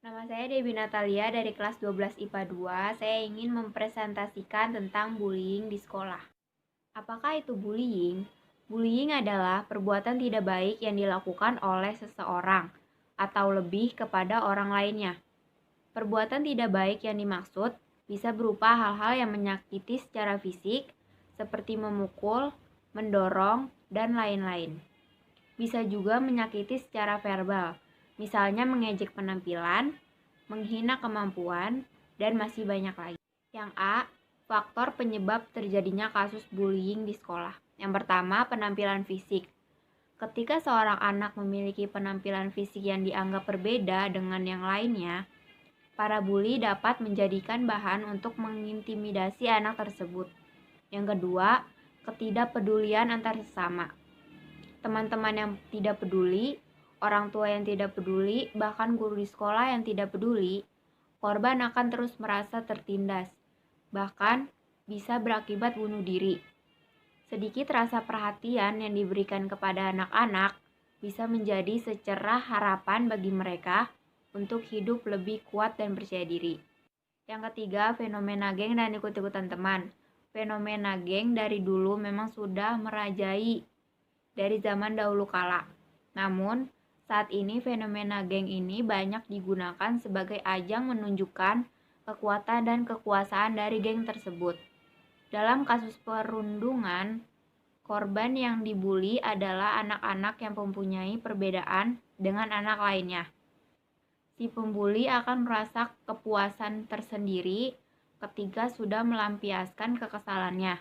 Nama saya Debbie Natalia dari kelas 12 IPA 2. Saya ingin mempresentasikan tentang bullying di sekolah. Apakah itu bullying? Bullying adalah perbuatan tidak baik yang dilakukan oleh seseorang atau lebih kepada orang lainnya. Perbuatan tidak baik yang dimaksud bisa berupa hal-hal yang menyakiti secara fisik, seperti memukul, mendorong, dan lain-lain. Bisa juga menyakiti secara verbal, misalnya mengejek penampilan, menghina kemampuan, dan masih banyak lagi. Yang A, faktor penyebab terjadinya kasus bullying di sekolah. Yang pertama, penampilan fisik. Ketika seorang anak memiliki penampilan fisik yang dianggap berbeda dengan yang lainnya, para bully dapat menjadikan bahan untuk mengintimidasi anak tersebut. Yang kedua, ketidakpedulian antar sesama. Teman-teman yang tidak peduli, orang tua yang tidak peduli, bahkan guru di sekolah yang tidak peduli, korban akan terus merasa tertindas, bahkan bisa berakibat bunuh diri. Sedikit rasa perhatian yang diberikan kepada anak-anak bisa menjadi secerah harapan bagi mereka untuk hidup lebih kuat dan percaya diri. Yang ketiga, fenomena geng dan ikut-ikutan teman. Fenomena geng dari dulu memang sudah merajai dari zaman dahulu kala. Namun, saat ini fenomena geng ini banyak digunakan sebagai ajang menunjukkan kekuatan dan kekuasaan dari geng tersebut. Dalam kasus perundungan, korban yang dibully adalah anak-anak yang mempunyai perbedaan dengan anak lainnya. Si pembuli akan merasa kepuasan tersendiri ketika sudah melampiaskan kekesalannya.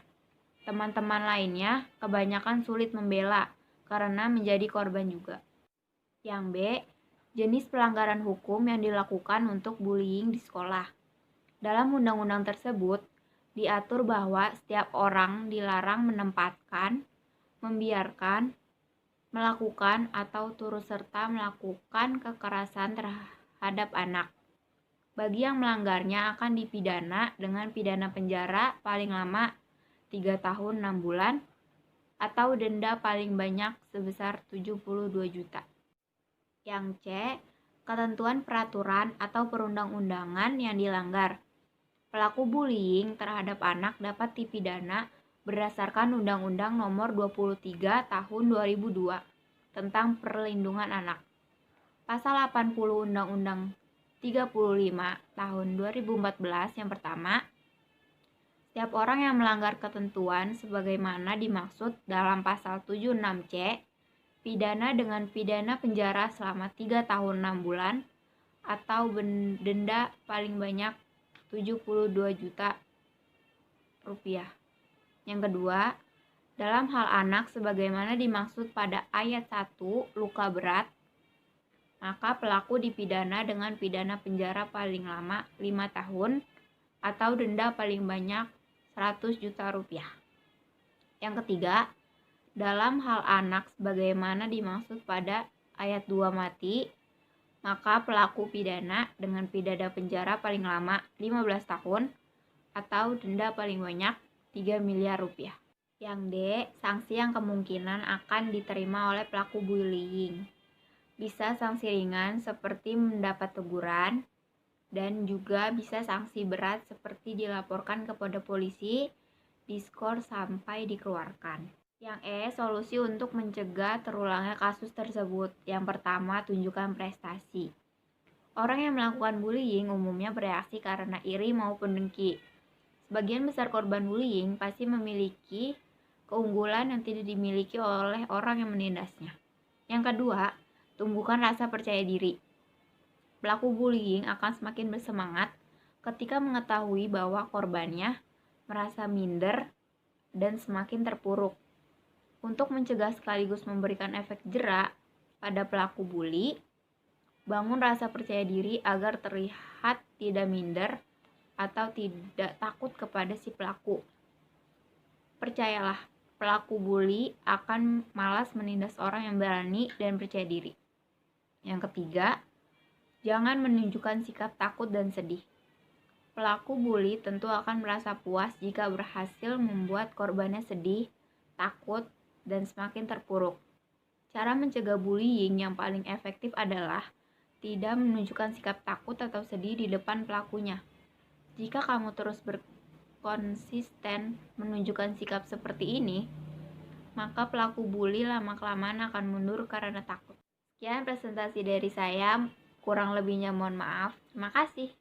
Teman-teman lainnya kebanyakan sulit membela karena menjadi korban juga. Yang B, jenis pelanggaran hukum yang dilakukan untuk bullying di sekolah. Dalam undang-undang tersebut, diatur bahwa setiap orang dilarang menempatkan, membiarkan, melakukan atau turut serta melakukan kekerasan terhadap anak. Bagi yang melanggarnya akan dipidana dengan pidana penjara paling lama 3 tahun 6 bulan atau denda paling banyak sebesar 72 juta. Yang C, ketentuan peraturan atau perundang-undangan yang dilanggar. Pelaku bullying terhadap anak dapat dipidana berdasarkan Undang-Undang Nomor 23 Tahun 2002 tentang Perlindungan Anak. Pasal 80 Undang-Undang 35 Tahun 2014 yang pertama, setiap orang yang melanggar ketentuan sebagaimana dimaksud dalam pasal 76C, pidana dengan pidana penjara selama 3 tahun 6 bulan atau denda paling banyak 72 juta rupiah. Yang kedua, dalam hal anak sebagaimana dimaksud pada ayat 1 luka berat, maka pelaku dipidana dengan pidana penjara paling lama 5 tahun atau denda paling banyak 100 juta rupiah. Yang ketiga, dalam hal anak sebagaimana dimaksud pada ayat 2 mati, maka pelaku pidana dengan pidana penjara paling lama 15 tahun atau denda paling banyak 3 miliar rupiah. Yang D, sanksi yang kemungkinan akan diterima oleh pelaku bullying. Bisa sanksi ringan seperti mendapat teguran, dan juga bisa sanksi berat seperti dilaporkan kepada polisi, diskor sampai dikeluarkan. Yang E, solusi untuk mencegah terulangnya kasus tersebut. Yang pertama, tunjukkan prestasi. Orang yang melakukan bullying umumnya bereaksi karena iri maupun dengki. Sebagian besar korban bullying pasti memiliki keunggulan yang tidak dimiliki oleh orang yang menindasnya. Yang kedua, tumbuhkan rasa percaya diri. Pelaku bullying akan semakin bersemangat ketika mengetahui bahwa korbannya merasa minder dan semakin terpuruk. Untuk mencegah sekaligus memberikan efek jera pada pelaku bully, bangun rasa percaya diri agar terlihat tidak minder atau tidak takut kepada si pelaku. Percayalah, pelaku bully akan malas menindas orang yang berani dan percaya diri. Yang ketiga, jangan menunjukkan sikap takut dan sedih. Pelaku bully tentu akan merasa puas jika berhasil membuat korbannya sedih, takut, dan semakin terpuruk. Cara mencegah bullying yang paling efektif adalah tidak menunjukkan sikap takut atau sedih di depan pelakunya. Jika kamu terus berkonsisten menunjukkan sikap seperti ini, maka pelaku bully lama-kelamaan akan mundur karena takut. Sekian presentasi dari saya, kurang lebihnya mohon maaf. Terima kasih.